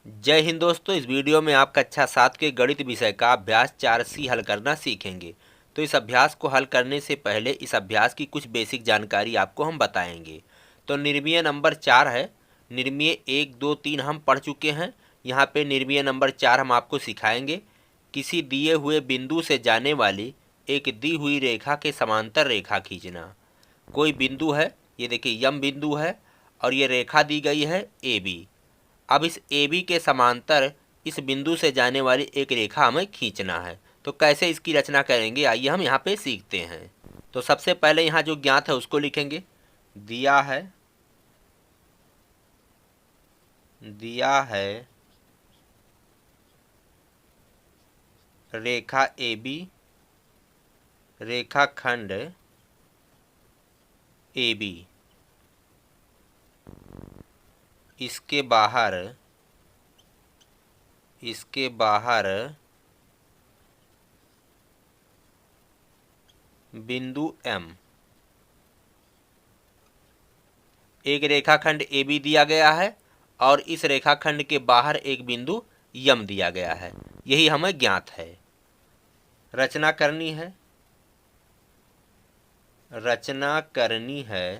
जय हिंद दोस्तों। इस वीडियो में आप कक्षा 7 के गणित विषय का अभ्यास 4C हल करना सीखेंगे। तो इस अभ्यास को हल करने से पहले इस अभ्यास की कुछ बेसिक जानकारी आपको हम बताएंगे। तो निर्मीय नंबर 4 है। निर्मीय 1, 2, 3 हम पढ़ चुके हैं। यहाँ पे निर्मीय नंबर 4 हम आपको सिखाएंगे। किसी दिए हुए बिंदु से जाने वाली एक दी हुई रेखा के समांतर रेखा खींचना। कोई बिंदु है, ये देखिए यम बिंदु है और ये रेखा दी गई है AB। अब इस AB के समांतर इस बिंदु से जाने वाली एक रेखा हमें खींचना है। तो कैसे इसकी रचना करेंगे, आइए हम यहाँ पे सीखते हैं। तो सबसे पहले यहाँ जो ज्ञात है उसको लिखेंगे। दिया है रेखा AB, रेखाखंड AB। इसके बाहर बिंदु M। एक रेखाखंड AB दिया गया है और इस रेखाखंड के बाहर एक बिंदु M दिया गया है। यही हमें ज्ञात है। रचना करनी है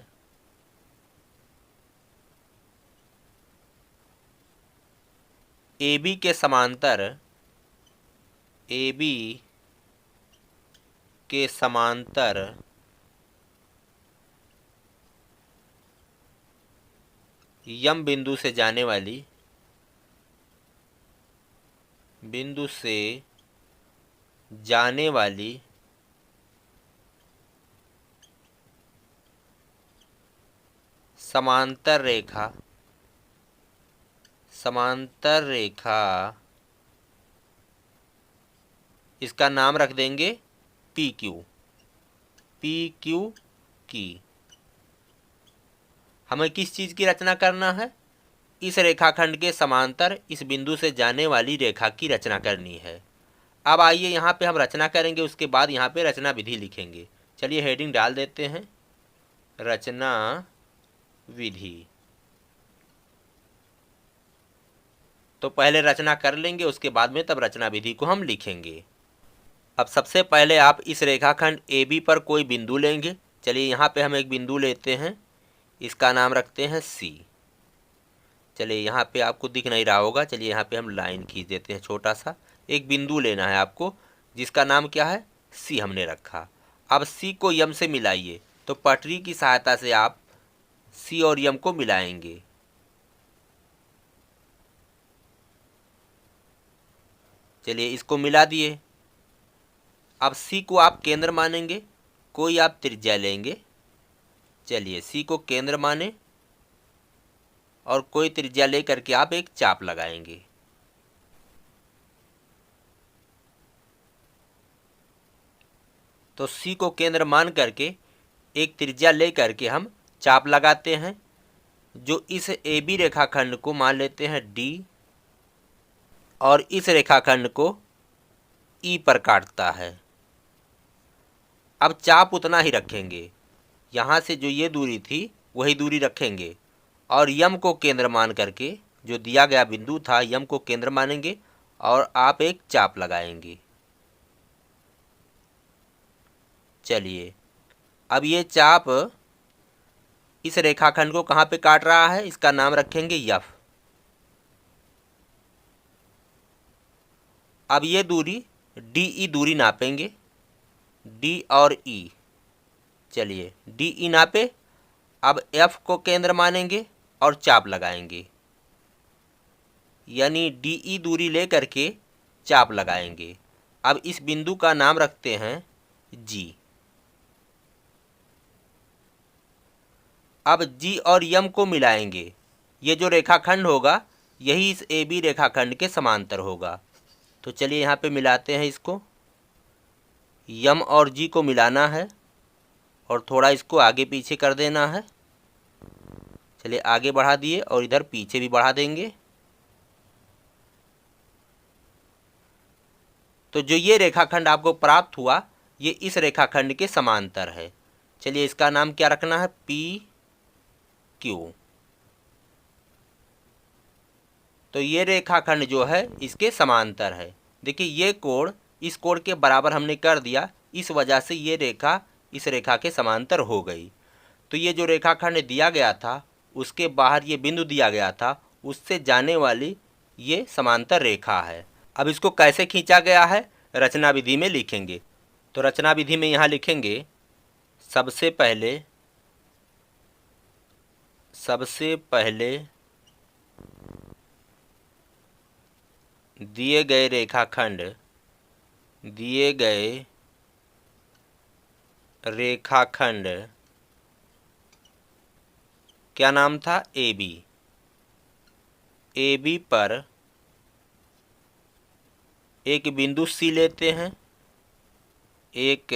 AB के समांतर यम बिंदु से जाने वाली समांतर रेखा इसका नाम रख देंगे PQ की। हमें किस चीज़ की रचना करना है? इस रेखाखंड के समांतर इस बिंदु से जाने वाली रेखा की रचना करनी है। अब आइए यहाँ पे हम रचना करेंगे, उसके बाद यहाँ पे रचना विधि लिखेंगे। चलिए हेडिंग डाल देते हैं, रचना विधि। तो पहले रचना कर लेंगे, उसके बाद में तब रचना विधि को हम लिखेंगे। अब सबसे पहले आप इस रेखाखंड AB पर कोई बिंदु लेंगे। चलिए यहाँ पे हम एक बिंदु लेते हैं, इसका नाम रखते हैं C। चलिए यहाँ पे आपको दिख नहीं रहा होगा, चलिए यहाँ पे हम लाइन खींच देते हैं। छोटा सा एक बिंदु लेना है आपको, जिसका नाम क्या है, C हमने रखा। अब C को यम से मिलाइए। तो पटरी की सहायता से आप C और यम को मिलाएंगे। चलिए इसको मिला दिए। अब C को आप केंद्र मानेंगे, कोई आप त्रिज्या लेंगे। चलिए C को केंद्र माने और कोई त्रिज्या लेकर के आप एक चाप लगाएंगे। तो C को केंद्र मान करके एक त्रिज्या ले करके हम चाप लगाते हैं, जो इस AB रेखाखंड को मान लेते हैं D और इस रेखाखंड को E पर काटता है। अब चाप उतना ही रखेंगे, यहाँ से जो ये दूरी थी वही दूरी रखेंगे और यम को केंद्र मान करके जो दिया गया बिंदु था यम को केंद्र मानेंगे और आप एक चाप लगाएंगे। चलिए अब ये चाप इस रेखाखंड को कहाँ पे काट रहा है, इसका नाम रखेंगे F। अब ये दूरी DE दूरी नापेंगे, D और E। चलिए DE नापे। अब F को केंद्र मानेंगे और चाप लगाएंगे, यानी DE दूरी ले करके चाप लगाएंगे। अब इस बिंदु का नाम रखते हैं G। अब G और यम को मिलाएंगे। ये जो रेखाखंड होगा यही इस AB रेखाखंड के समांतर होगा। तो चलिए यहाँ पे मिलाते हैं इसको। यम और G को मिलाना है और थोड़ा इसको आगे पीछे कर देना है। चलिए आगे बढ़ा दिए और इधर पीछे भी बढ़ा देंगे। तो जो ये रेखाखंड आपको प्राप्त हुआ ये इस रेखाखंड के समांतर है। चलिए इसका नाम क्या रखना है, PQ। तो ये रेखाखंड जो है इसके समांतर है। देखिए ये कोण इस कोण के बराबर हमने कर दिया, इस वजह से ये रेखा इस रेखा के समांतर हो गई। तो ये जो रेखाखंड दिया गया था उसके बाहर ये बिंदु दिया गया था, उससे जाने वाली ये समांतर रेखा है। अब इसको कैसे खींचा गया है रचना विधि में लिखेंगे। तो रचना विधि में यहाँ लिखेंगे सबसे पहले दिए गए रेखाखंड क्या नाम था, ए बी पर एक बिंदु सी लेते हैं, एक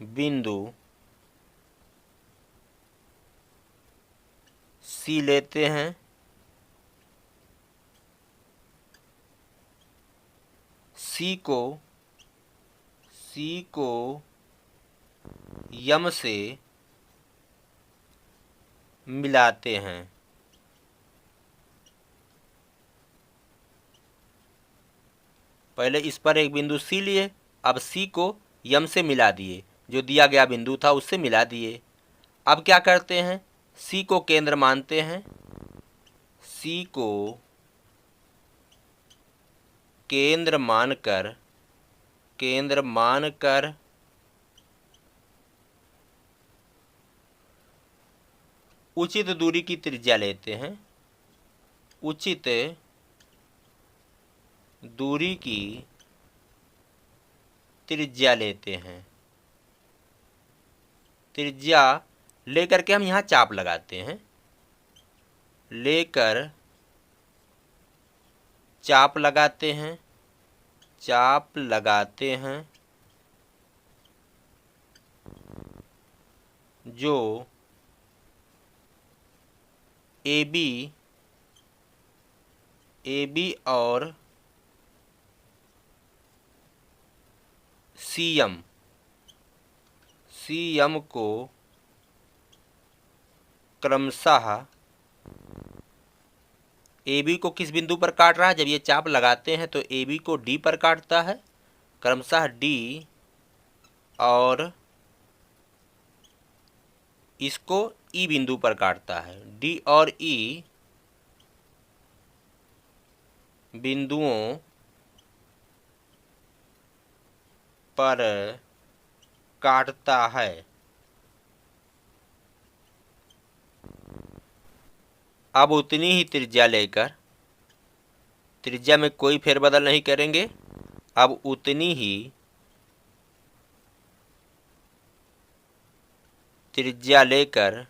बिंदु सी लेते हैं, सी को यम से मिलाते हैं। पहले इस पर एक बिंदु सी लिए, अब सी को यम से मिला दिए, जो दिया गया बिंदु था उससे मिला दिए। अब क्या करते हैं, सी को केंद्र मानते हैं, सी को केंद्र मानकर उचित दूरी की त्रिज्या लेते हैं, उचित दूरी की त्रिज्या लेते हैं। त्रिज्या लेकर के हम यहाँ चाप लगाते हैं, लेकर चाप लगाते हैं, जो ए बी और सी एम को क्रमशः ए बी को किस बिंदु पर काट रहा है, जब ये चाप लगाते हैं तो ए बी को डी पर काटता है, क्रमशः डी और इसको ई बिंदु पर काटता है। डी और ई बिंदुओं पर काटता है। अब उतनी ही त्रिज्या लेकर, त्रिज्या में कोई फेरबदल नहीं करेंगे, अब उतनी ही त्रिज्या लेकर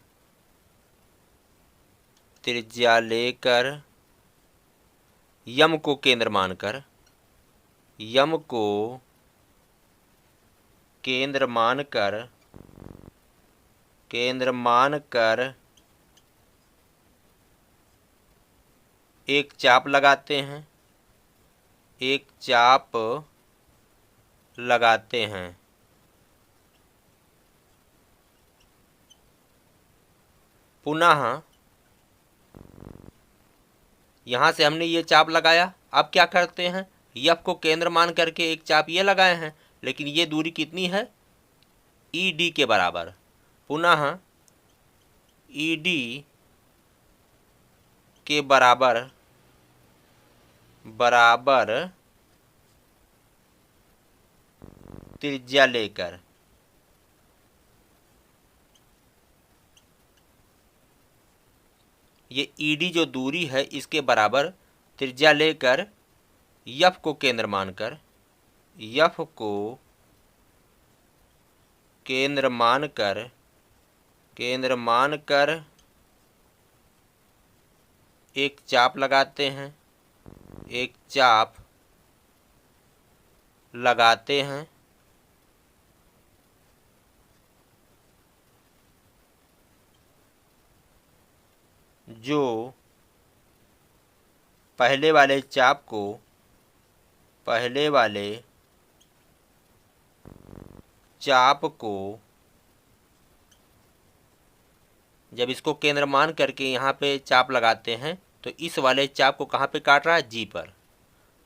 यम को केंद्र मानकर एक चाप लगाते हैं। पुनः यहाँ से हमने ये चाप लगाया, अब क्या करते हैं, यफ को केंद्र मान करके एक चाप ये लगाए हैं, लेकिन ये दूरी कितनी है, ई डी के बराबर। पुनः ई डी के बराबर त्रिज्या लेकर ये ईडी जो दूरी है इसके बराबर त्रिज्या लेकर यफ को केंद्र मानकर एक चाप लगाते हैं, जो पहले वाले चाप को जब इसको केंद्र मान करके यहाँ पे चाप लगाते हैं तो इस वाले चाप को कहाँ पे काट रहा है? जी पर।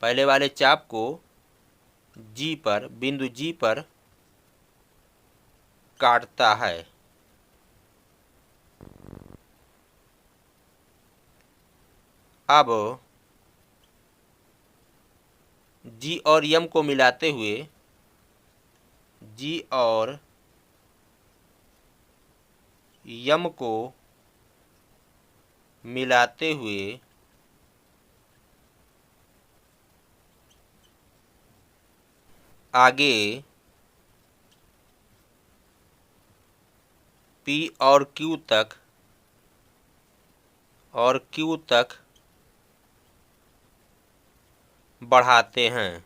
पहले वाले चाप को जी पर, बिंदु जी पर काटता है। अब जी और यम को मिलाते हुए, जी और यम को मिलाते हुए आगे P और Q तक बढ़ाते हैं।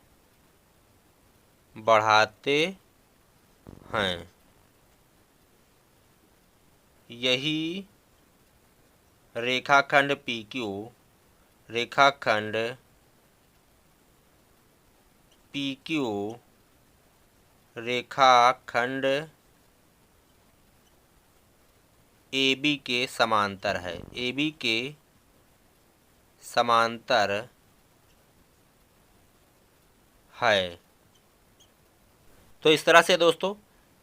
यही रेखाखंड PQ रेखाखंड AB के समांतर है। AB के समांतर है। तो इस तरह से दोस्तों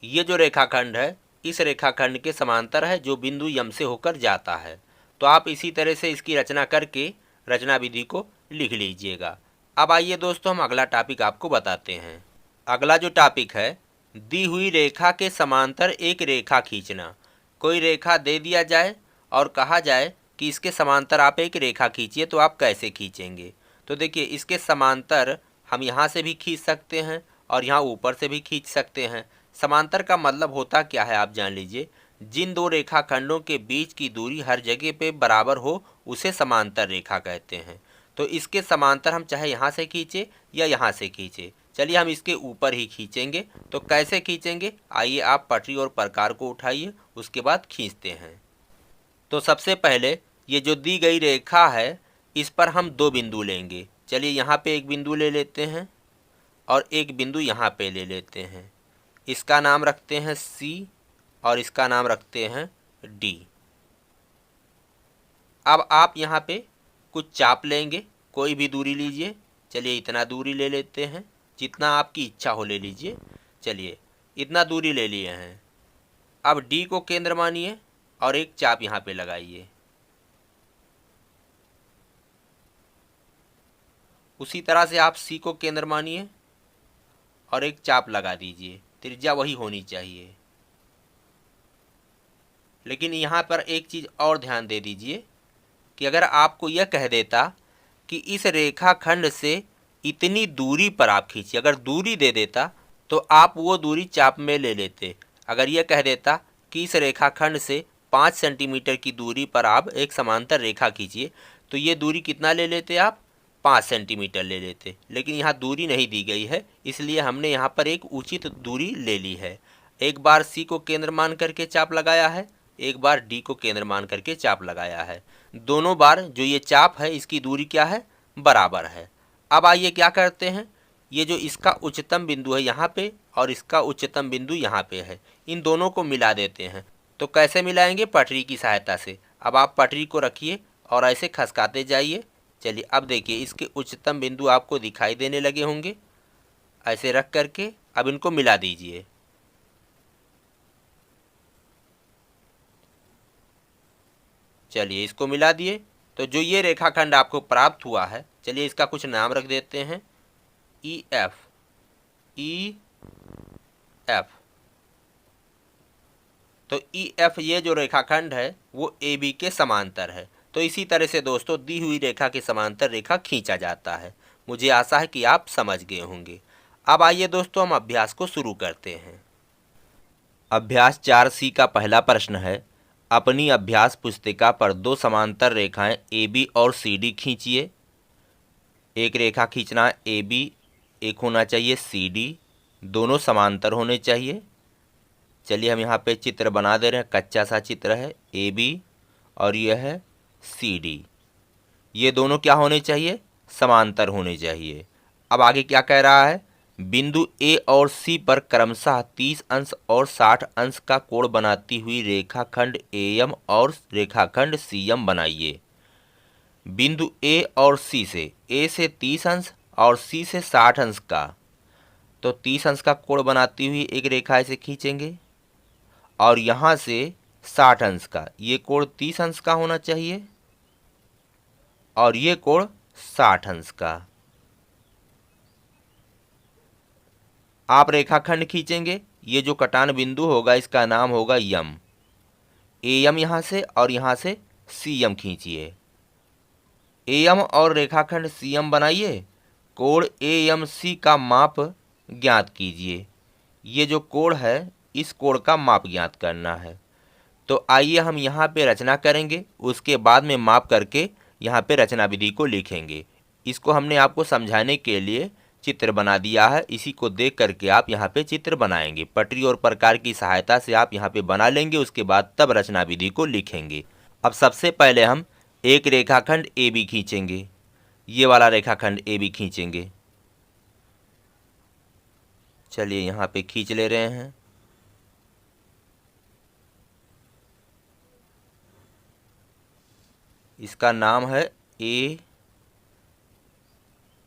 ये जो रेखाखंड है इस रेखाखंड के समांतर है जो बिंदु यम से होकर जाता है। तो आप इसी तरह से इसकी रचना करके रचना विधि को लिख लीजिएगा। अब आइए दोस्तों हम अगला टॉपिक आपको बताते हैं। अगला जो टॉपिक है, दी हुई रेखा के समांतर एक रेखा खींचना। कोई रेखा दे दिया जाए और कहा जाए कि इसके समांतर आप एक रेखा खींचिए, तो आप कैसे खींचेंगे? तो देखिए इसके समांतर हम यहाँ से भी खींच सकते हैं और यहाँ ऊपर से भी खींच सकते हैं। समांतर का मतलब होता क्या है आप जान लीजिए। जिन दो रेखाखंडों के बीच की दूरी हर जगह पे बराबर हो उसे समांतर रेखा कहते हैं। तो इसके समांतर हम चाहे यहाँ से खींचे या यहाँ से खींचे। चलिए हम इसके ऊपर ही खींचेंगे। तो कैसे खींचेंगे? आइए आप पटरी और प्रकार को उठाइए, उसके बाद खींचते हैं। तो सबसे पहले ये जो दी गई रेखा है इस पर हम दो बिंदु लेंगे। चलिए यहाँ पे एक बिंदु ले लेते हैं और एक बिंदु यहाँ पे ले लेते हैं। इसका नाम रखते हैं C और इसका नाम रखते हैं D। अब आप यहाँ पे कुछ चाप लेंगे, कोई भी दूरी लीजिए। चलिए इतना दूरी ले लेते हैं, जितना आपकी इच्छा हो ले लीजिए। चलिए इतना दूरी ले लिए हैं। अब D को केंद्र मानिए और एक चाप यहाँ पे लगाइए। उसी तरह से आप C को केंद्र मानिए और एक चाप लगा दीजिए। त्रिज्या वही होनी चाहिए। लेकिन यहाँ पर एक चीज़ और ध्यान दे दीजिए कि अगर आपको यह कह देता कि इस रेखाखंड से इतनी दूरी पर आप खींचिए, अगर दूरी दे देता तो आप वो दूरी चाप में ले लेते। अगर यह कह देता कि इस रेखाखंड से 5 सेंटीमीटर की दूरी पर आप एक समांतर रेखा खींचिए, तो ये दूरी कितना ले लेते आप? 5 सेंटीमीटर ले लेते। लेकिन यहाँ दूरी नहीं दी गई है, इसलिए हमने यहाँ पर एक उचित दूरी ले ली है। एक बार C को केंद्र मान करके चाप लगाया है, एक बार D को केंद्र मान करके चाप लगाया है। दोनों बार जो ये चाप है इसकी दूरी क्या है? बराबर है। अब आइए क्या करते हैं, ये जो इसका उच्चतम बिंदु है यहाँ पे और इसका उच्चतम बिंदु यहाँ पे है, इन दोनों को मिला देते हैं। तो कैसे मिलाएंगे? पटरी की सहायता से। अब आप पटरी को रखिए और ऐसे खसकाते जाइए। चलिए अब देखिए इसके उच्चतम बिंदु आपको दिखाई देने लगे होंगे। ऐसे रख करके अब इनको मिला दीजिए। चलिए इसको मिला दिए। तो जो ये रेखाखंड आपको प्राप्त हुआ है, चलिए इसका कुछ नाम रख देते हैं, EF। तो EF ये जो रेखाखंड है वो AB के समांतर है। तो इसी तरह से दोस्तों दी हुई रेखा के समांतर रेखा खींचा जाता है। मुझे आशा है कि आप समझ गए होंगे। अब आइए दोस्तों हम अभ्यास को शुरू करते हैं। अभ्यास 4C का पहला प्रश्न है, अपनी अभ्यास पुस्तिका पर दो समांतर रेखाएं AB और CD खींचिए। एक रेखा खींचना है AB, एक होना चाहिए CD, दोनों समांतर होने चाहिए। चलिए हम यहाँ पे चित्र बना दे रहे हैं, कच्चा सा चित्र है AB और यह है CD। ये दोनों क्या होने चाहिए? समांतर होने चाहिए। अब आगे क्या कह रहा है, बिंदु A और C पर क्रमशः 30 अंश और 60 अंश का कोण बनाती हुई रेखाखंड AM और रेखाखंड CM बनाइए। बिंदु ए और सी से, ए से 30 अंश और सी से 60 अंश का, तो 30 अंश का कोण बनाती हुई एक रेखा ऐसे खींचेंगे और यहाँ से 60 अंश का, ये कोण 30 अंश का होना चाहिए और ये कोण 60 अंश का। आप रेखाखंड खींचेंगे, ये जो कटान बिंदु होगा इसका नाम होगा यम। ए यम यहाँ से और यहाँ से सी यम खींचिए। ए यम और रेखाखंड सी यम बनाइए, कोण ए यम सी का माप ज्ञात कीजिए। ये जो कोण है इस कोण का माप ज्ञात करना है। तो आइए हम यहाँ पे रचना करेंगे, उसके बाद में माप करके यहाँ पे रचना विधि को लिखेंगे। इसको हमने आपको समझाने के लिए चित्र बना दिया है, इसी को देख करके आप यहाँ पे चित्र बनाएंगे। पटरी और प्रकार की सहायता से आप यहाँ पे बना लेंगे, उसके बाद तब रचना विधि को लिखेंगे। अब सबसे पहले हम एक रेखाखंड ए बी खींचेंगे, ये वाला रेखाखंड ए बी खींचेंगे। चलिए यहाँ पे खींच ले रहे हैं। इसका नाम है ए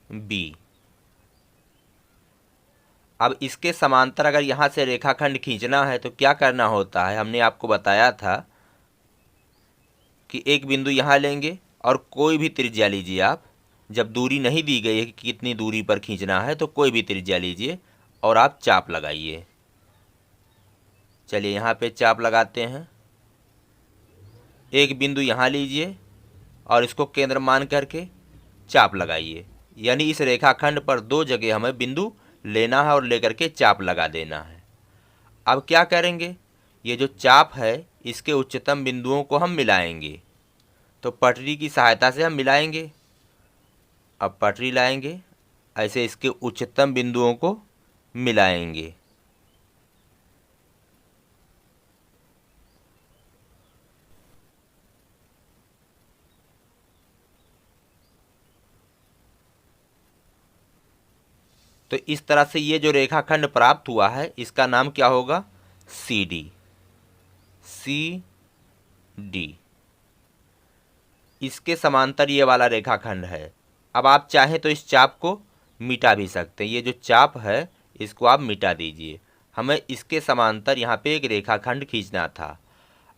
बी। अब इसके समांतर अगर यहाँ से रेखाखंड खींचना है तो क्या करना होता है, हमने आपको बताया था कि एक बिंदु यहाँ लेंगे और कोई भी त्रिज्या लीजिए आप। जब दूरी नहीं दी गई है कि कितनी दूरी पर खींचना है तो कोई भी त्रिज्या लीजिए और आप चाप लगाइए। चलिए यहाँ पे चाप लगाते हैं। एक बिंदु यहाँ लीजिए और इसको केंद्र मान करके चाप लगाइए, यानी इस रेखाखंड पर दो जगह हमें बिंदु लेना है और लेकर के चाप लगा देना है। अब क्या करेंगे, ये जो चाप है इसके उच्चतम बिंदुओं को हम मिलाएंगे। तो पटरी की सहायता से हम मिलाएंगे। अब पटरी लाएंगे, ऐसे इसके उच्चतम बिंदुओं को मिलाएंगे। तो इस तरह से ये जो रेखाखंड प्राप्त हुआ है इसका नाम क्या होगा, सी डी। सी डी इसके समांतर ये वाला रेखाखंड है। अब आप चाहें तो इस चाप को मिटा भी सकते हैं, ये जो चाप है इसको आप मिटा दीजिए। हमें इसके समांतर यहाँ पे एक रेखाखंड खींचना था।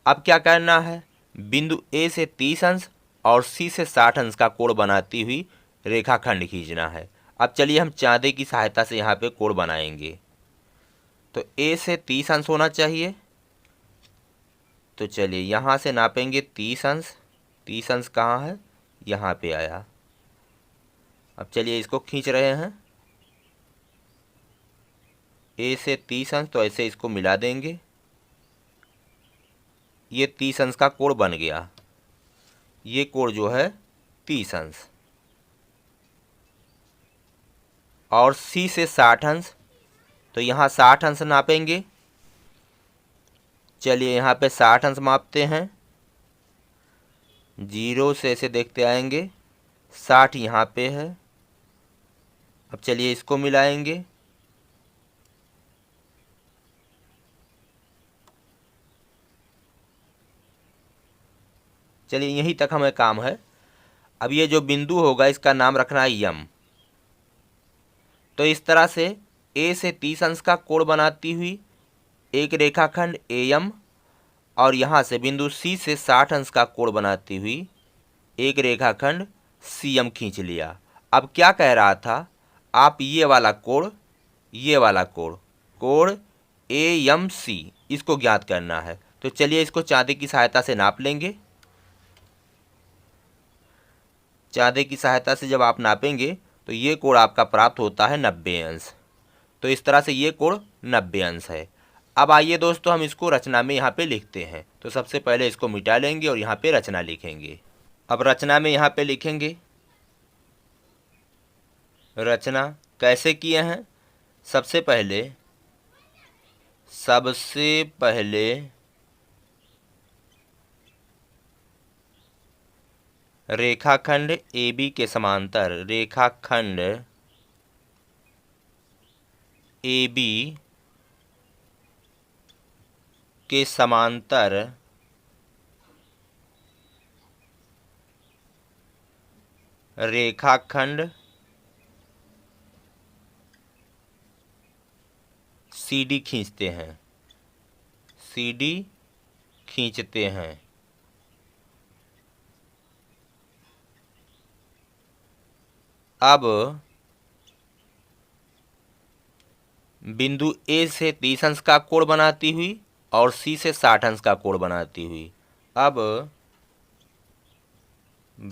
अब क्या करना है, बिंदु ए से 30 अंश और सी से 60 अंश का कोण बनाती हुई रेखाखंड खींचना है। अब चलिए हम चांदे की सहायता से यहाँ पे कोण बनाएंगे। तो ए से 30 अंश होना चाहिए, तो चलिए यहाँ से नापेंगे 30 अंश। 30 अंश कहाँ है, यहाँ पे आया। अब चलिए इसको खींच रहे हैं। ए से 30 अंश, तो ऐसे इसको मिला देंगे। ये 30 अंश का कोण बन गया। ये कोण जो है 30 अंश और सी से 60 अंश, तो यहाँ 60 अंश नापेंगे। चलिए यहाँ पे 60 अंश मापते हैं। 0 से ऐसे देखते आएंगे, 60 यहाँ पे है। अब चलिए इसको मिलाएंगे। चलिए यहीं तक हमें काम है। अब ये जो बिंदु होगा इसका नाम रखना है यम। तो इस तरह से ए से 30 अंश का कोण बनाती हुई एक रेखाखंड ए यम और यहाँ से बिंदु सी से 60 अंश का कोण बनाती हुई एक रेखाखंड सी एम खींच लिया। अब क्या कह रहा था, आप ये वाला कोण, ये वाला कोण, कोण ए एम सी, इसको ज्ञात करना है। तो चलिए इसको चांदे की सहायता से नाप लेंगे। चांदे की सहायता से जब आप नापेंगे तो ये कोण आपका प्राप्त होता है 90 अंश। तो इस तरह से ये कोण 90 अंश है। अब आइए दोस्तों हम इसको रचना में यहाँ पे लिखते हैं। तो सबसे पहले इसको मिटा लेंगे और यहाँ पे रचना लिखेंगे। अब रचना में यहाँ पे लिखेंगे, रचना कैसे किए हैं, सबसे पहले रेखाखंड ए बी के समांतर, रेखाखंड ए बी के समांतर रेखाखंड CD खींचते हैं, CD खींचते हैं। अब बिंदु A से 30 अंश का कोण बनाती हुई और C से 60 अंश का कोण बनाती हुई, अब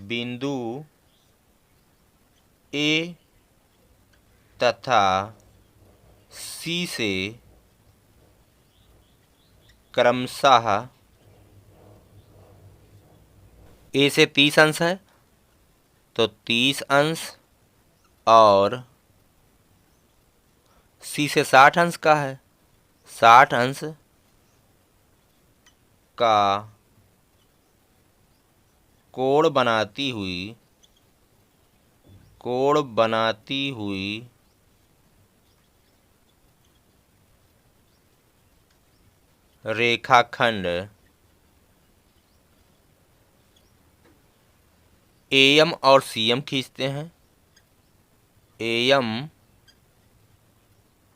बिंदु A तथा C से क्रमशः A से 30 अंश है तो 30 अंश और C से 60 अंश का है, 60 अंश का कोण बनाती हुई रेखाखंड AM और CM खींचते हैं, AM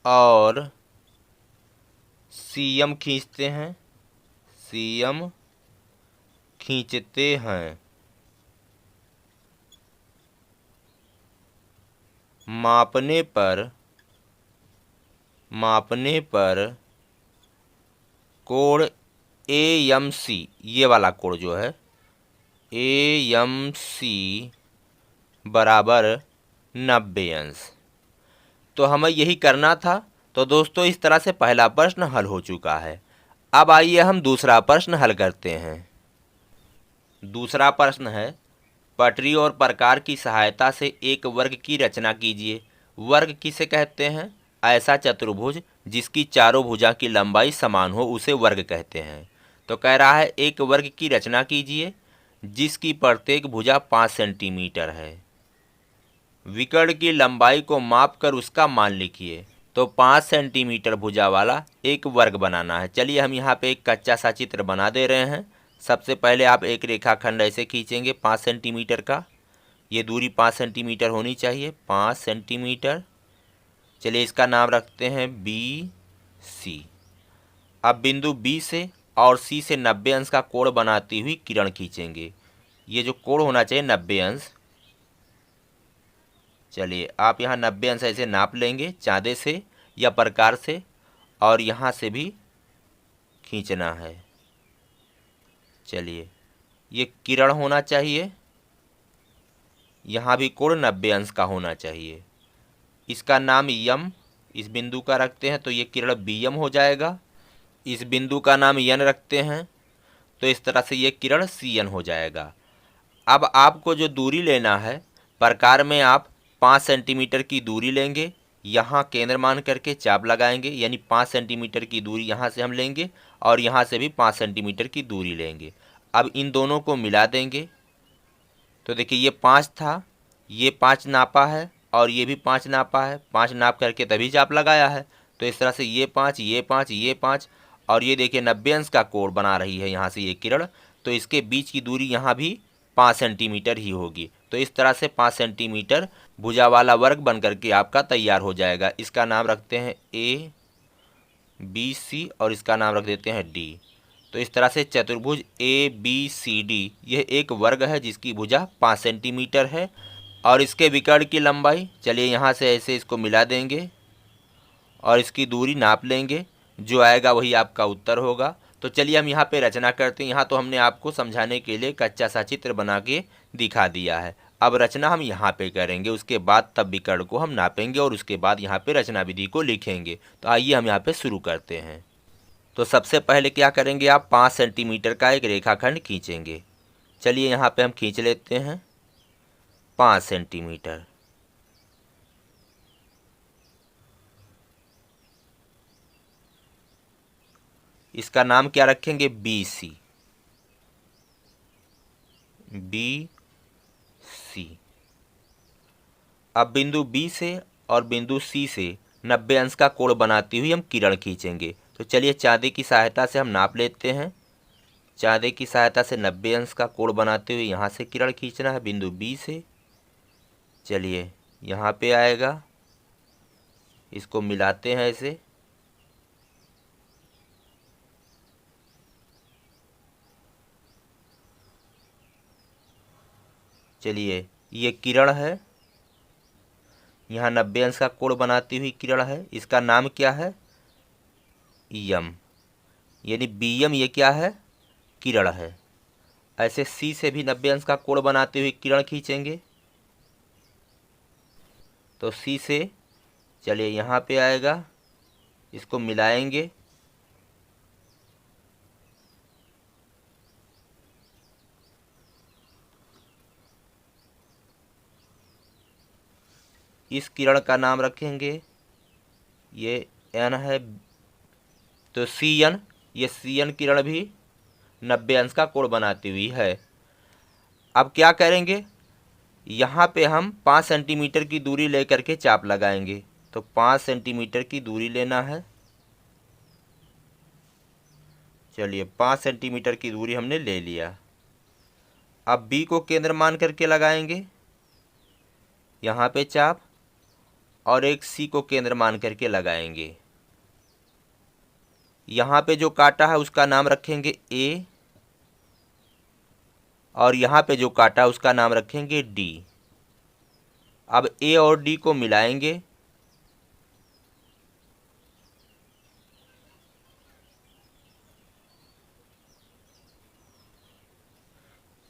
और CM खींचते हैं, CM खींचते हैं। मापने पर कोण AMC, ये वाला कोण जो है AMC बराबर 90 अंश। तो हमें यही करना था। तो दोस्तों इस तरह से पहला प्रश्न हल हो चुका है। अब आइए हम दूसरा प्रश्न हल करते हैं। दूसरा प्रश्न है, पटरी और प्रकार की सहायता से एक वर्ग की रचना कीजिए। वर्ग किसे कहते हैं? ऐसा चतुर्भुज जिसकी चारों भुजा की लंबाई समान हो उसे वर्ग कहते हैं। तो कह रहा है एक वर्ग की रचना कीजिए जिसकी प्रत्येक भुजा 5 सेंटीमीटर है। विकर्ण की लंबाई को मापकर उसका मान लिखिए। तो 5 सेंटीमीटर भुजा वाला एक वर्ग बनाना है। चलिए हम यहाँ पे एक कच्चा सा चित्र बना दे रहे हैं। सबसे पहले आप एक रेखाखंड ऐसे खींचेंगे 5 सेंटीमीटर का। ये दूरी 5 सेंटीमीटर होनी चाहिए, 5 सेंटीमीटर। चलिए इसका नाम रखते हैं BC। अब बिंदु B से और C से 90 अंश का कोण बनाती हुई किरण खींचेंगे। ये जो कोण होना चाहिए 90 अंश। चलिए आप यहाँ 90 अंश ऐसे नाप लेंगे चाँदे से या प्रकार से, और यहाँ से भी खींचना है। चलिए ये किरण होना चाहिए, यहाँ भी कोण 90 अंश का होना चाहिए। इसका नाम यम इस बिंदु का रखते हैं तो ये किरण BM हो जाएगा। इस बिंदु का नाम N रखते हैं तो इस तरह से ये किरण CN हो जाएगा। अब आपको जो दूरी लेना है, प्रकार में आप 5 सेंटीमीटर की दूरी लेंगे, यहाँ केंद्र मान करके चाप लगाएंगे, यानी 5 सेंटीमीटर की दूरी यहाँ से हम लेंगे और यहाँ से भी 5 सेंटीमीटर की दूरी लेंगे। अब इन दोनों को मिला देंगे तो देखिए ये 5 था, ये 5 नापा है और ये भी 5 नापा है, 5 नाप करके तभी चाप लगाया है। तो इस तरह से ये 5, ये 5, ये 5 और ये देखिए 90 अंश का कोण बना रही है यहाँ से ये किरण। तो इसके बीच की दूरी यहाँ भी 5 सेंटीमीटर ही होगी। तो इस तरह से 5 सेंटीमीटर भुजा वाला वर्ग बन करके आपका तैयार हो जाएगा। इसका नाम रखते हैं ABC और इसका नाम रख देते हैं D। तो इस तरह से चतुर्भुज ABCD यह एक वर्ग है जिसकी भुजा 5 सेंटीमीटर है और इसके विकर्ण की लंबाई, चलिए यहाँ से ऐसे इसको मिला देंगे और इसकी दूरी नाप लेंगे, जो आएगा वही आपका उत्तर होगा। तो चलिए हम यहाँ पे रचना करते हैं। यहाँ तो हमने आपको समझाने के लिए कच्चा सा चित्र बना के दिखा दिया है। अब रचना हम यहाँ पे करेंगे, उसके बाद तब विकर्ण को हम नापेंगे और उसके बाद यहाँ पे रचना विधि को लिखेंगे। तो आइए हम यहाँ पे शुरू करते हैं। तो सबसे पहले क्या करेंगे, आप 5 सेंटीमीटर का एक रेखाखंड खींचेंगे। चलिए यहाँ पे हम खींच लेते हैं 5 सेंटीमीटर। इसका नाम क्या रखेंगे, BC। अब बिंदु B से और बिंदु C से 90 अंश का कोण बनाती हुई हम किरण खींचेंगे। तो चलिए चाँदी की सहायता से हम नाप लेते हैं। चाँदी की सहायता से 90 अंश का कोण बनाते हुए यहाँ से किरण खींचना है बिंदु B से। चलिए यहाँ पे आएगा, इसको मिलाते हैं ऐसे। चलिए ये किरण है, यहाँ 90 अंश का कोण बनाती हुई किरण है, इसका नाम क्या है? यम, यानी बीएम ये क्या है? किरण है। ऐसे सी से भी 90 अंश का कोण बनाते हुए किरण खींचेंगे, तो सी से चलिए यहाँ पे आएगा, इसको मिलाएंगे। इस किरण का नाम रखेंगे, ये एन है, तो सी एन, ये सी एन किरण भी 90 अंश का कोण बनाती हुई है। अब क्या करेंगे, यहाँ पे हम 5 सेंटीमीटर की दूरी लेकर के चाप लगाएंगे। तो 5 सेंटीमीटर की दूरी लेना है। चलिए 5 सेंटीमीटर की दूरी हमने ले लिया। अब बी को केंद्र मान करके लगाएंगे यहाँ पे चाप, और एक सी को केंद्र मान करके लगाएंगे। यहाँ पे जो काटा है उसका नाम रखेंगे ए, और यहाँ पे जो काटा है उसका नाम रखेंगे डी। अब ए और डी को मिलाएंगे,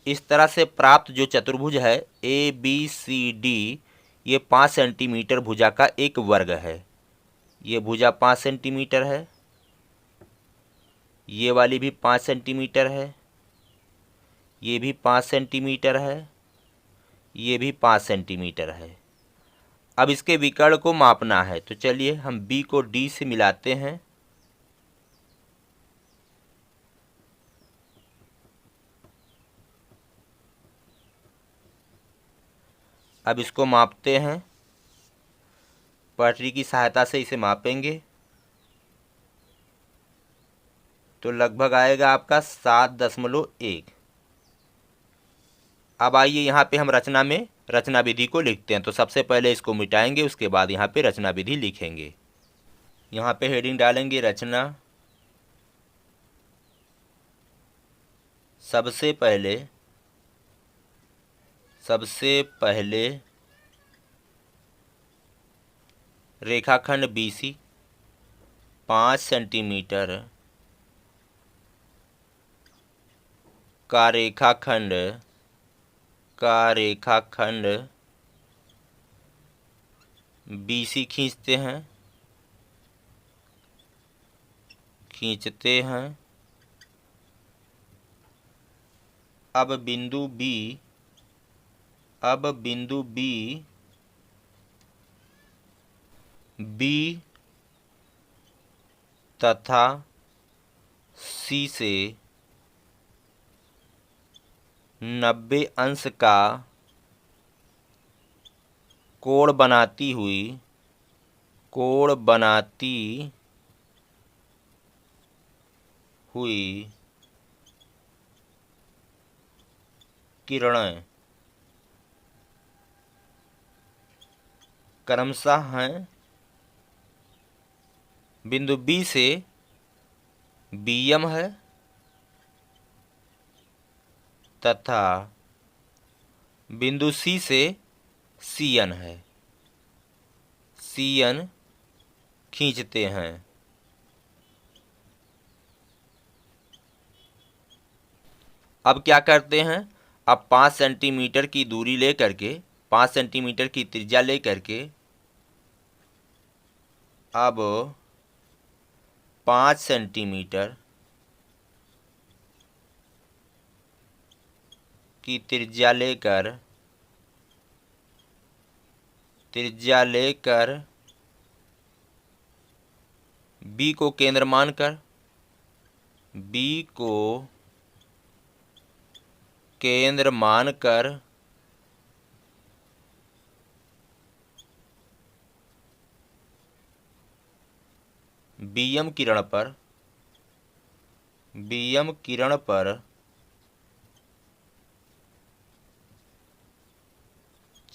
इस तरह से प्राप्त जो चतुर्भुज है ए बी सी डी, ये 5 सेंटीमीटर भुजा का एक वर्ग है। ये भुजा 5 सेंटीमीटर है, ये वाली भी 5 सेंटीमीटर है, ये भी 5 सेंटीमीटर है, ये भी 5 सेंटीमीटर है। अब इसके विकर्ण को मापना है, तो चलिए हम बी को डी से मिलाते हैं। अब इसको मापते हैं, पटरी की सहायता से इसे मापेंगे, तो लगभग आएगा आपका 7.1। अब आइए यहाँ पे हम रचना में रचना विधि को लिखते हैं। तो सबसे पहले इसको मिटाएंगे, उसके बाद यहाँ पे रचना विधि लिखेंगे। यहाँ पे हेडिंग डालेंगे रचना। सबसे पहले रेखाखंड BC 5 सेंटीमीटर का रेखाखंड BC खींचते हैं। अब बिंदु B तथा C से 90 अंश का कोण बनाती हुई किरणें क्रमशः हैं बिंदु B से BM है तथा बिंदु C से CN है। CN खींचते हैं। अब क्या करते हैं, अब 5 सेंटीमीटर की दूरी लेकर के, 5 सेंटीमीटर की त्रिज्या लेकर के, अब 5 सेंटीमीटर की त्रिज्या लेकर B को केंद्र मानकर BM किरण पर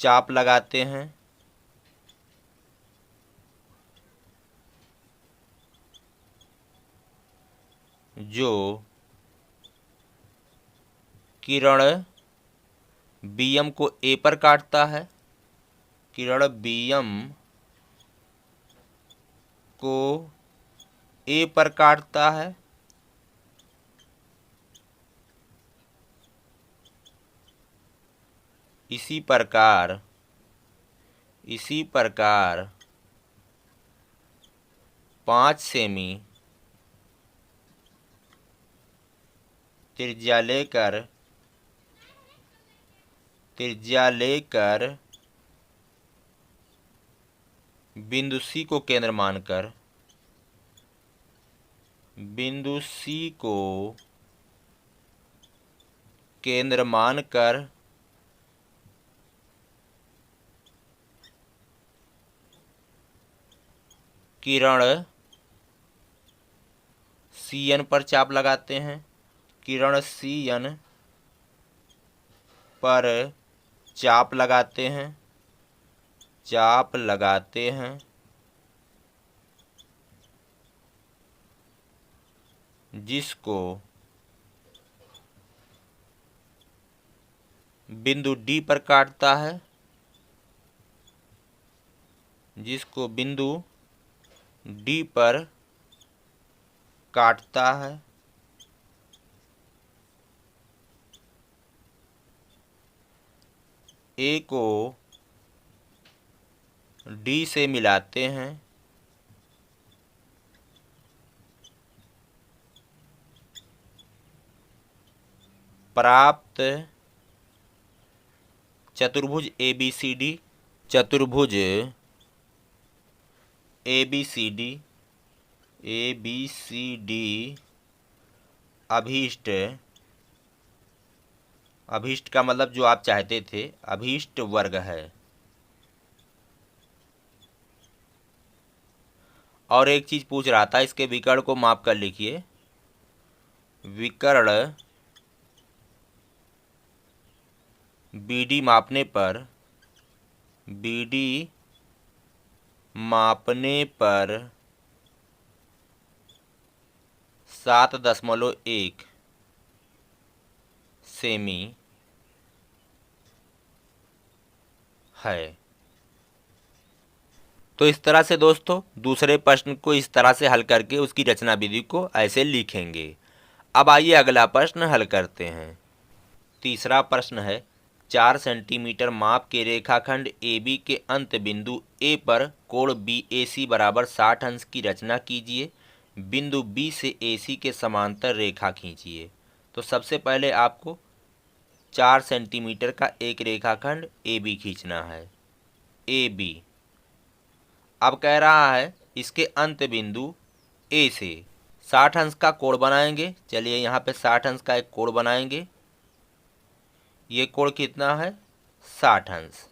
चाप लगाते हैं। जो किरण बीएम को ए पर काटता है, किरण बीएम को ए पर काटता है, इसी प्रकार 5 सेमी त्रिज्या लेकर बिंदु C को केंद्र मानकर किरण CN पर चाप लगाते हैं, किरण CN पर चाप लगाते हैं, जिसको बिंदु D पर काटता है, A को D से मिलाते हैं, प्राप्त चतुर्भुज ABCD अभीष्ट का मतलब जो आप चाहते थे, अभीष्ट वर्ग है। और एक चीज पूछ रहा था, इसके विकर्ण को माप कर लिखिए। विकर्ण BD मापने पर 7.1 सेमी है। तो इस तरह से दोस्तों दूसरे प्रश्न को इस तरह से हल करके उसकी रचना विधि को ऐसे लिखेंगे। अब आइए अगला प्रश्न हल करते हैं। तीसरा प्रश्न है, 4 सेंटीमीटर माप के रेखाखंड AB के अंत बिंदु A पर कोण BAC बराबर 60 अंश की रचना कीजिए। बिंदु B से AC के समांतर रेखा खींचिए। तो सबसे पहले आपको 4 सेंटीमीटर का एक रेखाखंड AB खींचना है, AB। अब कह रहा है इसके अंत बिंदु A से 60 अंश का कोण बनाएंगे। चलिए यहाँ पे 60 अंश का एक कोण बनाएंगे। ये कोण कितना है? 60 अंश।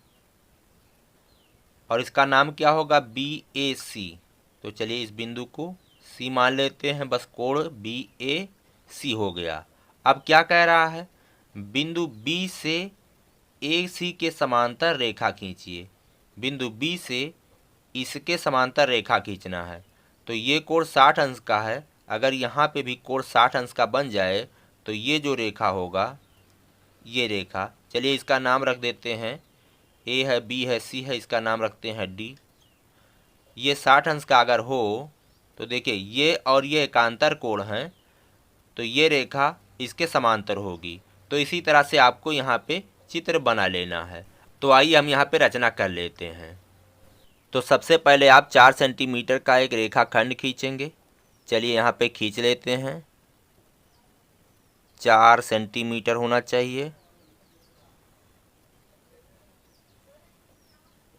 और इसका नाम क्या होगा? BAC। तो चलिए इस बिंदु को C मान लेते हैं, बस कोण BAC हो गया। अब क्या कह रहा है? बिंदु B से AC के समांतर रेखा खींचिए। बिंदु B से इसके समांतर रेखा खींचना है। तो ये कोण 60 अंश का है। अगर यहाँ पे भी कोण 60 अंश का बन जाए तो ये जो रेखा होगा, ये रेखा, चलिए इसका नाम रख देते हैं, A है, B है, C है, इसका नाम रखते हैं D। ये 60 अंश का अगर हो तो देखिए ये और ये एकांतर कोण हैं, तो ये रेखा इसके समांतर होगी। तो इसी तरह से आपको यहाँ पे चित्र बना लेना है। तो आइए हम यहाँ पे रचना कर लेते हैं। तो सबसे पहले आप 4 सेंटीमीटर का एक रेखाखंड खींचेंगे। चलिए यहाँ पे खींच लेते हैं। 4 सेंटीमीटर होना चाहिए।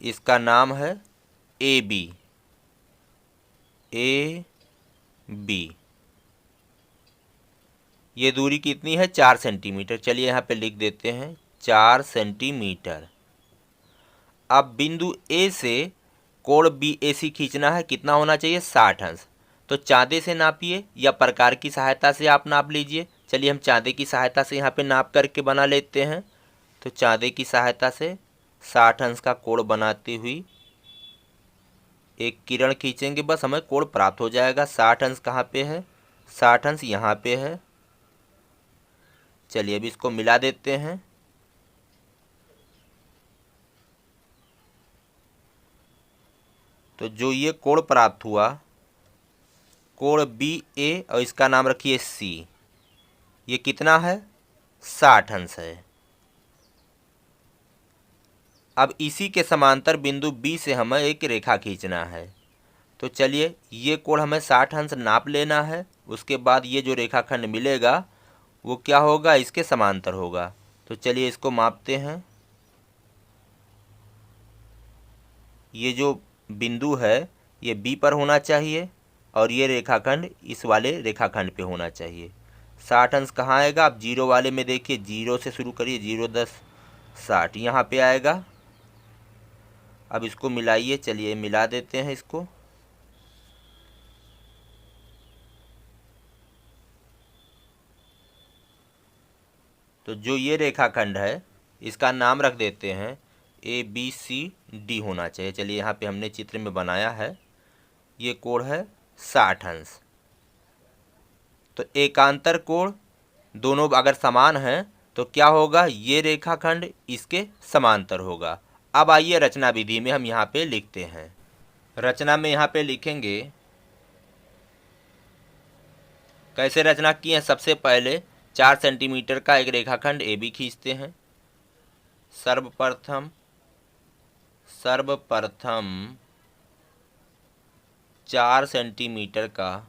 इसका नाम है AB। ये दूरी कितनी है? 4 सेंटीमीटर। चलिए यहाँ पे लिख देते हैं 4 सेंटीमीटर। अब बिंदु A से कोण BAC खींचना है। कितना होना चाहिए? 60 अंश। तो चाँदे से नापिए या प्रकार की सहायता से आप नाप लीजिए। चलिए हम चाँदे की सहायता से यहाँ पे नाप करके बना लेते हैं। तो चाँदे की सहायता से 60 अंश का कोण बनाती हुई एक किरण खींचेंगे, बस हमें कोण प्राप्त हो जाएगा। 60 अंश कहाँ पे है? 60 अंश यहाँ पे है। चलिए अब इसको मिला देते हैं। तो जो ये कोण प्राप्त हुआ, कोण बी ए, और इसका नाम रखिए सी, ये कितना है? 60 अंश है। अब इसी के समांतर बिंदु बी से हमें एक रेखा खींचना है। तो चलिए ये कोण हमें 60 अंश नाप लेना है। उसके बाद ये जो रेखाखंड मिलेगा वो क्या होगा? इसके समांतर होगा। तो चलिए इसको मापते हैं। ये जो बिंदु है ये बी पर होना चाहिए और ये रेखाखंड इस वाले रेखाखंड पे होना चाहिए। 60 अंश कहाँ आएगा? आप जीरो वाले में देखिए, जीरो से शुरू करिए, 0 10 60 यहाँ पे आएगा। अब इसको मिलाइए। चलिए मिला देते हैं इसको। तो जो ये रेखाखंड है इसका नाम रख देते हैं ABCD होना चाहिए। चलिए यहाँ पे हमने चित्र में बनाया है। ये कोण है 60 अंश। तो एकांतर कोण दोनों अगर समान हैं तो क्या होगा? ये रेखाखंड इसके समांतर होगा। अब आइए रचना विधि में हम यहाँ पे लिखते हैं। रचना में यहाँ पे लिखेंगे, कैसे रचना की है? सबसे पहले 4 सेंटीमीटर का एक रेखाखंड AB खींचते हैं। सर्वप्रथम 4 सेंटीमीटर का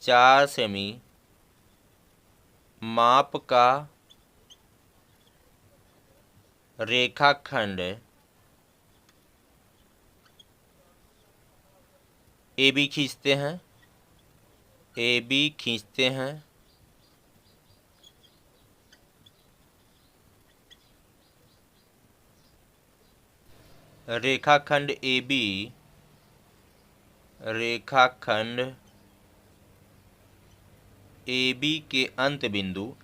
4 सेमी माप का रेखाखंड AB खींचते हैं। AB खींचते हैं। रेखाखंड AB के अंत बिंदु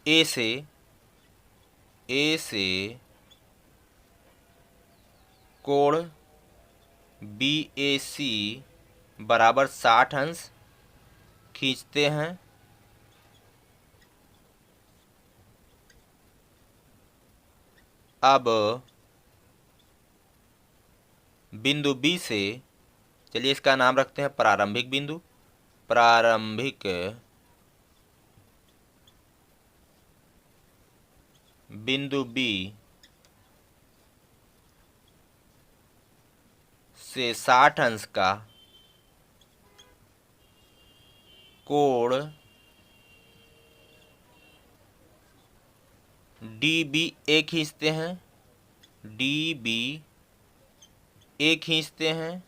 A से कोण BAC बराबर 60 अंश खींचते हैं। अब बिंदु B से, चलिए इसका नाम रखते हैं प्रारंभिक बिंदु। प्रारंभिक बिंदु B से 60 अंश का कोण DBA खींचते हैं। DBA खींचते हैं।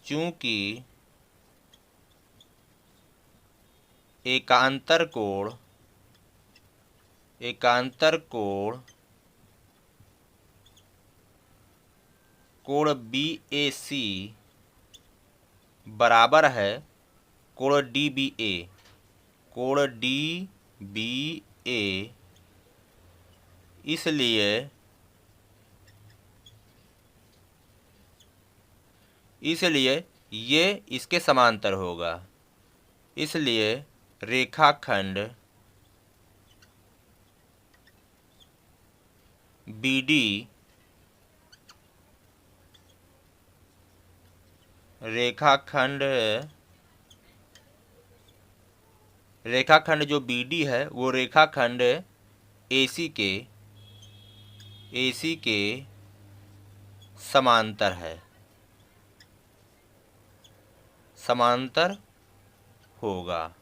चूंकि एकांतर कोण BAC बराबर है कोण DBA। इसलिए ये इसके समांतर होगा। इसलिए रेखाखंड BD रेखाखंड जो BD है वो रेखाखंड AC के समांतर है, समांतर होगा।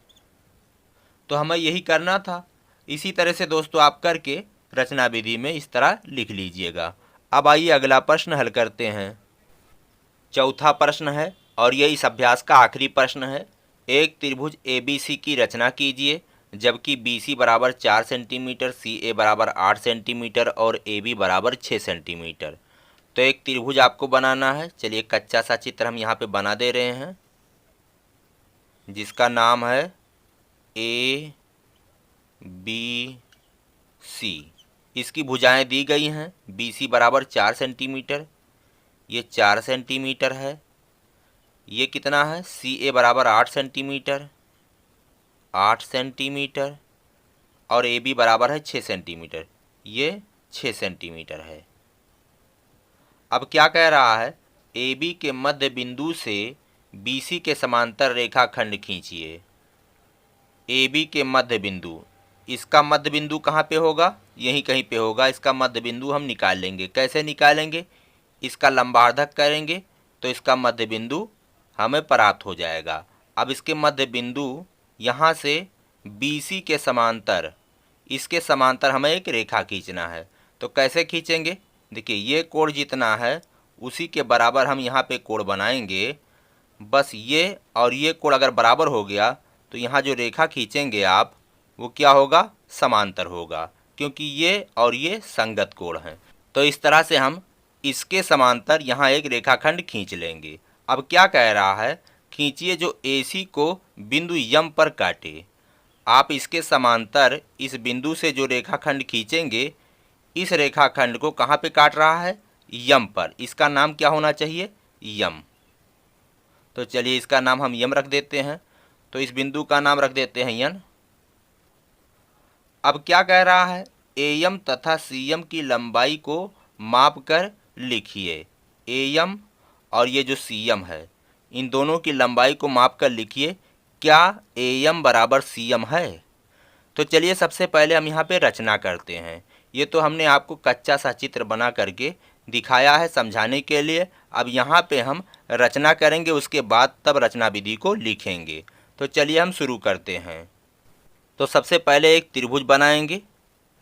तो हमें यही करना था। इसी तरह से दोस्तों आप करके रचना विधि में इस तरह लिख लीजिएगा। अब आइए अगला प्रश्न हल करते हैं। चौथा प्रश्न है और यह इस अभ्यास का आखिरी प्रश्न है। एक त्रिभुज ABC की रचना कीजिए जबकि BC बराबर 4 सेंटीमीटर, CA बराबर 8 सेंटीमीटर और AB बराबर 6 सेंटीमीटर। तो एक त्रिभुज आपको बनाना है। चलिए कच्चा सा चित्र हम यहाँ पे बना दे रहे हैं, जिसका नाम है ABC। इसकी भुजाएं दी गई हैं। BC बराबर 4 सेंटीमीटर, ये 4 सेंटीमीटर है। ये कितना है? CA बराबर 8 सेंटीमीटर, 8 सेंटीमीटर और AB बराबर है 6 सेंटीमीटर, ये 6 सेंटीमीटर है। अब क्या कह रहा है? AB के मध्य बिंदु से BC के समांतर रेखाखंड खींचिए। AB के मध्य बिंदु, इसका मध्य बिंदु कहाँ पे होगा? यहीं कहीं पे होगा। इसका मध्य बिंदु हम निकाल लेंगे। कैसे निकालेंगे? इसका लंबार्धक करेंगे तो इसका मध्य बिंदु हमें प्राप्त हो जाएगा। अब इसके मध्य बिंदु यहाँ से BC के समांतर, इसके समांतर हमें एक रेखा खींचना है। तो कैसे खींचेंगे? देखिए, ये कोण जितना है उसी के बराबर हम यहाँ पे कोण बनाएंगे। बस ये और ये कोण अगर बराबर हो गया तो यहाँ जो रेखा खींचेंगे आप, वो क्या होगा? समांतर होगा, क्योंकि ये और ये संगत कोण हैं। तो इस तरह से हम इसके समांतर यहाँ एक रेखाखंड खींच लेंगे। अब क्या कह रहा है? खींचिए जो AC को बिंदु यम पर काटे। आप इसके समांतर इस बिंदु से जो रेखाखंड खींचेंगे, इस रेखाखंड को कहाँ पे काट रहा है? यम पर। इसका नाम क्या होना चाहिए? यम। तो चलिए इसका नाम हम यम रख देते हैं। तो इस बिंदु का नाम रख देते हैं यन। अब क्या कह रहा है? AM तथा CM की लंबाई को माप कर लिखिए। AM और ये जो CM है, इन दोनों की लंबाई को माप कर लिखिए। क्या AM बराबर CM है? तो चलिए सबसे पहले हम यहाँ पे रचना करते हैं। ये तो हमने आपको कच्चा सा चित्र बना करके दिखाया है समझाने के लिए। अब यहाँ पे हम रचना करेंगे, उसके बाद तब रचना विधि को लिखेंगे। तो चलिए हम शुरू करते हैं। तो सबसे पहले एक त्रिभुज बनाएंगे।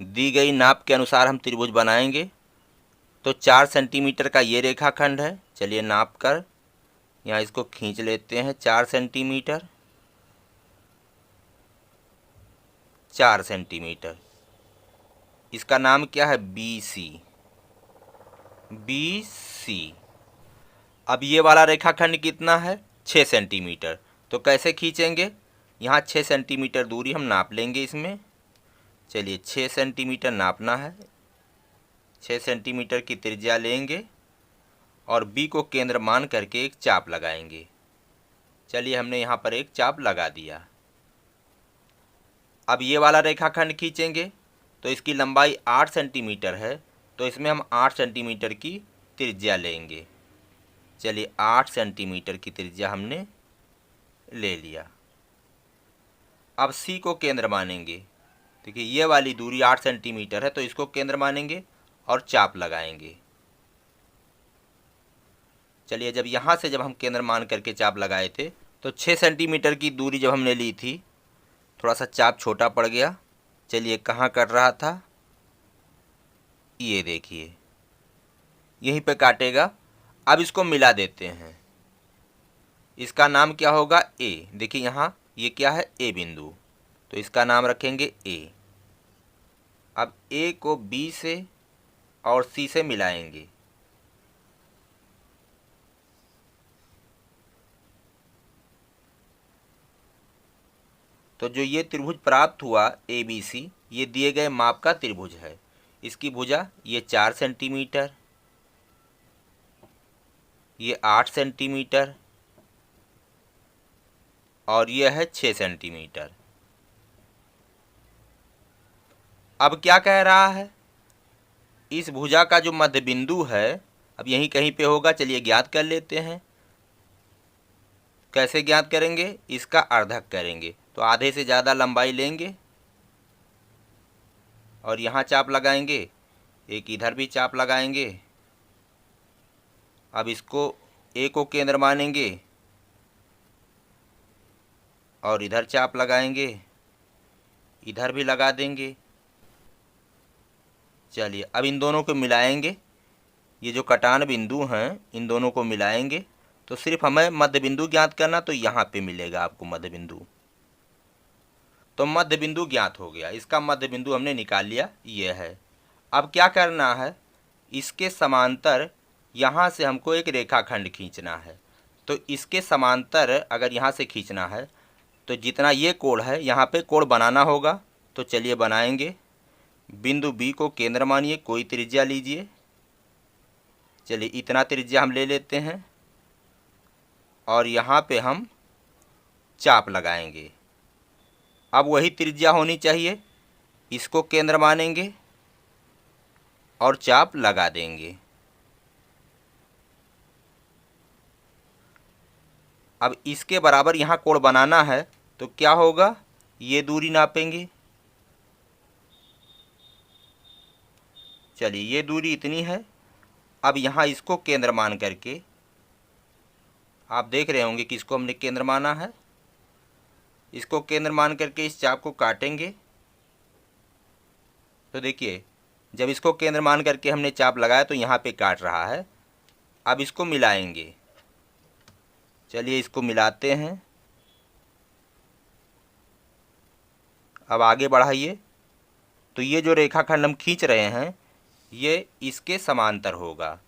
दी गई नाप के अनुसार हम त्रिभुज बनाएंगे। तो 4 सेंटीमीटर का ये रेखाखंड है। चलिए नाप कर यहाँ इसको खींच लेते हैं। 4 सेंटीमीटर, 4 सेंटीमीटर। इसका नाम क्या है? BC। अब ये वाला रेखाखंड कितना है? 6 सेंटीमीटर। तो कैसे खींचेंगे? यहाँ 6 सेंटीमीटर दूरी हम नाप लेंगे इसमें। चलिए 6 सेंटीमीटर नापना है। 6 सेंटीमीटर की त्रिज्या लेंगे और B को केंद्र मान करके एक चाप लगाएंगे। चलिए हमने यहाँ पर एक चाप लगा दिया। अब ये वाला रेखाखंड खींचेंगे तो इसकी लंबाई 8 सेंटीमीटर है, तो इसमें हम 8 सेंटीमीटर की त्रिज्या लेंगे। चलिए 8 सेंटीमीटर की त्रिज्या हमने ले लिया। अब C को केंद्र मानेंगे। देखिए ये वाली दूरी 8 सेंटीमीटर है, तो इसको केंद्र मानेंगे और चाप लगाएंगे। चलिए जब हम केंद्र मान करके चाप लगाए थे तो 6 सेंटीमीटर की दूरी जब हमने ली थी, थोड़ा सा चाप छोटा पड़ गया। चलिए कहाँ कट रहा था? ये देखिए यहीं पे काटेगा। अब इसको मिला देते हैं। इसका नाम क्या होगा? A। देखिए यहाँ ये क्या है? A बिंदु, तो इसका नाम रखेंगे A। अब A को B से और C से मिलाएंगे। तो जो ये त्रिभुज प्राप्त हुआ ABC, ये दिए गए माप का त्रिभुज है। इसकी भुजा ये 4 सेंटीमीटर, ये 8 सेंटीमीटर और ये है 6 सेंटीमीटर। अब क्या कह रहा है? इस भुजा का जो मध्य बिंदु है, अब यहीं कहीं पे होगा। चलिए ज्ञात कर लेते हैं। कैसे ज्ञात करेंगे? इसका अर्धक करेंगे। तो आधे से ज़्यादा लंबाई लेंगे और यहाँ चाप लगाएंगे, एक इधर भी चाप लगाएंगे। अब इसको A को केंद्र मानेंगे और इधर चाप लगाएंगे, इधर भी लगा देंगे। चलिए अब इन दोनों को मिलाएंगे। ये जो कटान बिंदु हैं, इन दोनों को मिलाएंगे। तो सिर्फ हमें मध्य बिंदु ज्ञात करना, तो यहाँ पे मिलेगा आपको मध्य बिंदु। तो मध्य बिंदु ज्ञात हो गया, इसका मध्य बिंदु हमने निकाल लिया, ये है। अब क्या करना है, इसके समांतर यहाँ से हमको एक रेखाखंड खींचना है। तो इसके समांतर अगर यहाँ से खींचना है तो जितना ये कोण है यहाँ पे कोण बनाना होगा। तो चलिए बनाएंगे। बिंदु बी को केंद्र मानिए, कोई त्रिज्या लीजिए। चलिए इतना त्रिज्या हम ले लेते हैं और यहाँ पे हम चाप लगाएंगे। अब वही त्रिज्या होनी चाहिए, इसको केंद्र मानेंगे और चाप लगा देंगे। अब इसके बराबर यहाँ कोण बनाना है तो क्या होगा, ये दूरी नापेंगे। चलिए ये दूरी इतनी है। अब यहाँ इसको केंद्र मान करके, आप देख रहे होंगे कि इसको हमने केंद्र माना है, इसको केंद्र मान करके इस चाप को काटेंगे। तो देखिए जब इसको केंद्र मान करके हमने चाप लगाया तो यहाँ पे काट रहा है। अब इसको मिलाएंगे। चलिए इसको मिलाते हैं। अब आगे बढ़ाइए। तो ये जो रेखाखंड हम खींच रहे हैं ये इसके समांतर होगा।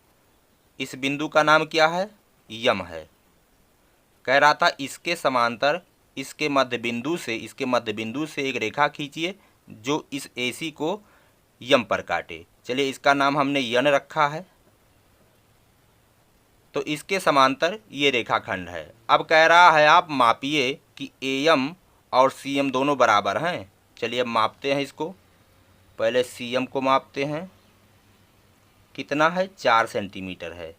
इस बिंदु का नाम क्या है, यम है। कह रहा था इसके समांतर इसके मध्य बिंदु से एक रेखा खींचिए जो इस AC को यम पर काटे। चलिए इसका नाम हमने यन रखा है। तो इसके समांतर ये रेखाखंड है। अब कह रहा है आप मापिए कि AM और CM दोनों बराबर हैं। चलिए अब मापते हैं इसको। पहले CM को मापते हैं, कितना है, 4 सेंटीमीटर है।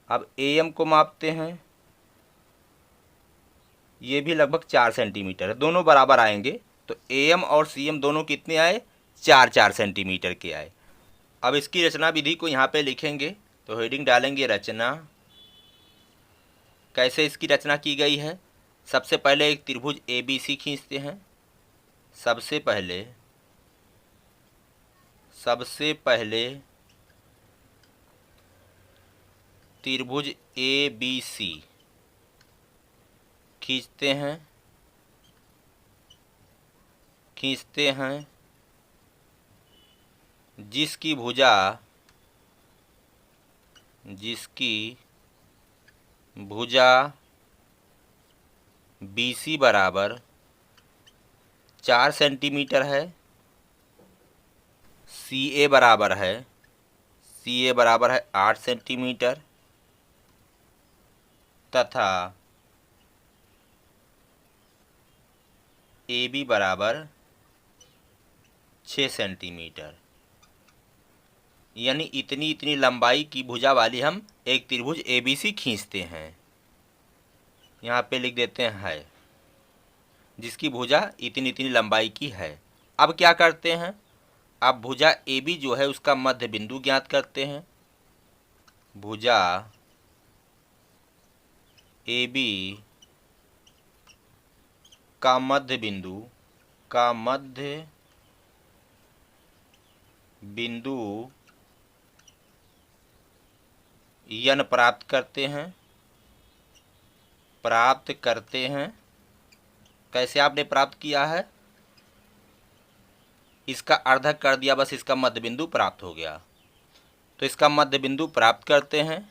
अब AM को मापते हैं, ये भी लगभग 4 सेंटीमीटर है, दोनों बराबर आएंगे। तो AM और CM दोनों कितने आए, 4-4 सेंटीमीटर के आए। अब इसकी रचना विधि को यहाँ पे लिखेंगे। तो हेडिंग डालेंगे रचना। कैसे इसकी रचना की गई है, सबसे पहले एक त्रिभुज ABC खींचते हैं। सबसे पहले त्रिभुज ABC खींचते हैं जिसकी भुजा BC बराबर 4 सेंटीमीटर है। CA बराबर है 8 सेंटीमीटर तथा AB बराबर 6 सेंटीमीटर। यानी इतनी लंबाई की भुजा वाली हम एक त्रिभुज ABC खींचते हैं। यहाँ पे लिख देते हैं जिसकी भुजा इतनी लंबाई की है। अब क्या करते हैं, अब भुजा AB जो है उसका मध्य बिंदु ज्ञात करते हैं। भुजा AB का मध्य बिंदु यन प्राप्त करते हैं। कैसे आपने प्राप्त किया है, इसका अर्धक कर दिया, बस इसका मध्य बिंदु प्राप्त हो गया। तो इसका मध्य बिंदु प्राप्त करते हैं।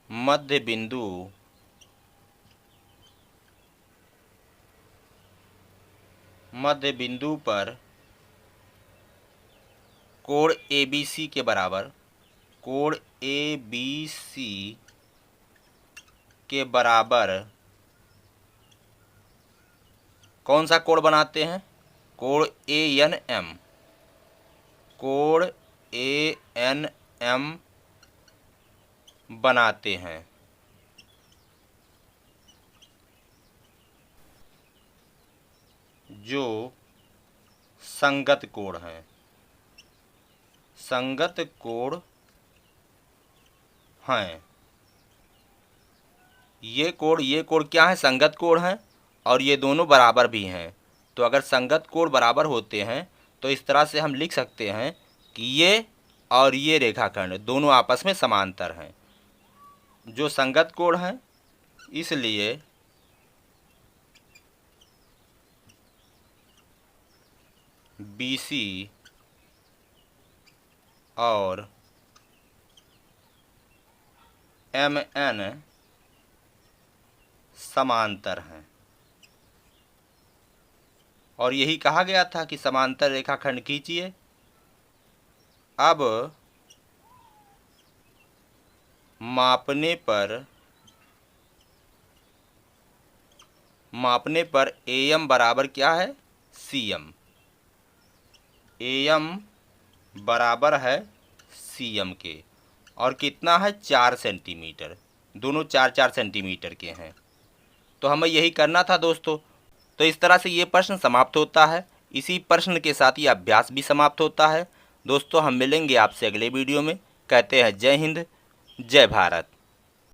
मध्य बिंदु पर कोण ABC के बराबर कौन सा कोण बनाते हैं, कोण ANM बनाते हैं। जो संगत कोण हैं, ये कोण क्या है, संगत कोण हैं और ये दोनों बराबर भी हैं। तो अगर संगत कोण बराबर होते हैं तो इस तरह से हम लिख सकते हैं कि ये और ये रेखाखंड दोनों आपस में समांतर हैं। जो संगत कोण हैं इसलिए BC और MN समांतर हैं। और यही कहा गया था कि समांतर रेखाखंड खींचिए। अब मापने पर AM बराबर क्या है? CM। AM बराबर है CM के, और कितना है? 4 सेंटीमीटर। दोनों 4-4 सेंटीमीटर के हैं। तो हमें यही करना था दोस्तों। तो इस तरह से ये प्रश्न समाप्त होता है। इसी प्रश्न के साथ ये अभ्यास भी समाप्त होता है। दोस्तों हम मिलेंगे आपसे अगले वीडियो में। कहते हैं जय हिंद, जय भारत।